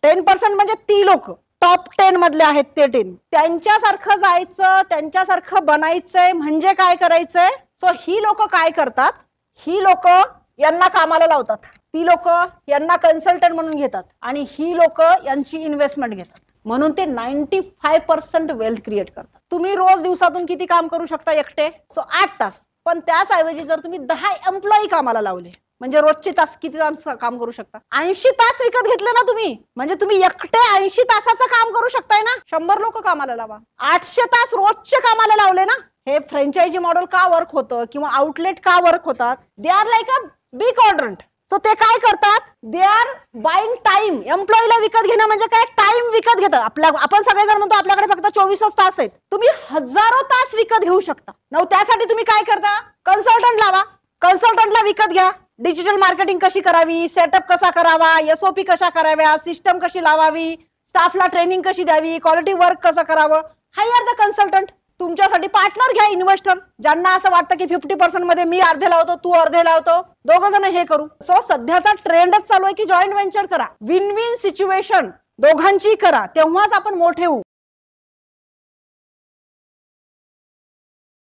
10% म्हणजे ती लोक टॉप 10 मधले आहेत ते 10, त्यांच्यासारखं जायचं, त्यांच्यासारखं बनायचंय. म्हणजे काय करायचंय? सो ही लोक काय करतात, ही लोक यांना कामाला लावतात, ती लोक यांना कन्सल्टंट म्हणून घेतात आणि ही लोक यांची इन्व्हेस्टमेंट घेतात. म्हणून ते 95% वेल्थ क्रिएट करतात. तुम्ही रोज दिवसातून किती काम करू शकता एकटे? सो 8 तास. पण त्याच ऐवजी जर तुम्ही 10 एम्प्लॉई कामाला लावले म्हणजे रोजचे तास किती तास काम करू शकता? 80 तास विकत घेतले ना तुम्ही, म्हणजे तुम्ही एकटे 80 तासाचं काम करू शकताय ना. 100 लोक कामाला लावा, 800 तास रोजचे कामाला लावले ना. हे फ्रँचायझी मॉडेल का वर्क होतं किंवा आउटलेट का वर्क होतात? They are like a big ऑर्डरंट. तो ते काय करतात? They are buying time. एम्प्लॉईला विकत घेणं म्हणजे काय? टाइम विकत घेतात. आपण सगळेजण म्हणतो आपल्याकडे फक्त 24 तास आहेत. तुम्ही हजारो तास विकत घेऊ शकता. त्यासाठी तुम्ही काय करता? कन्सल्टंट लावा, कन्सल्टंटला विकत घ्या. डिजिटल मार्केटिंग कशी करावी, सेटअप कसा करावा, SOP कशा कराव्या, सिस्टम कशी लावावी, स्टाफला ट्रेनिंग कशी द्यावी, क्वालिटी वर्क कसं करावं. Hire the consultant. तुमच्यासाठी पार्टनर घ्या, इन्व्हेस्टर, ज्यांना असं वाटतं की 50% मध्ये मी अर्धे लावतो, तू अर्धे लावतो, दोघं जण हे करू. सो सध्याचा ट्रेंडच चालू आहे की जॉईंट व्हेंचर करा. विन विन सिच्युएशन दोघांची करा, तेव्हाच आपण मोठे होऊ.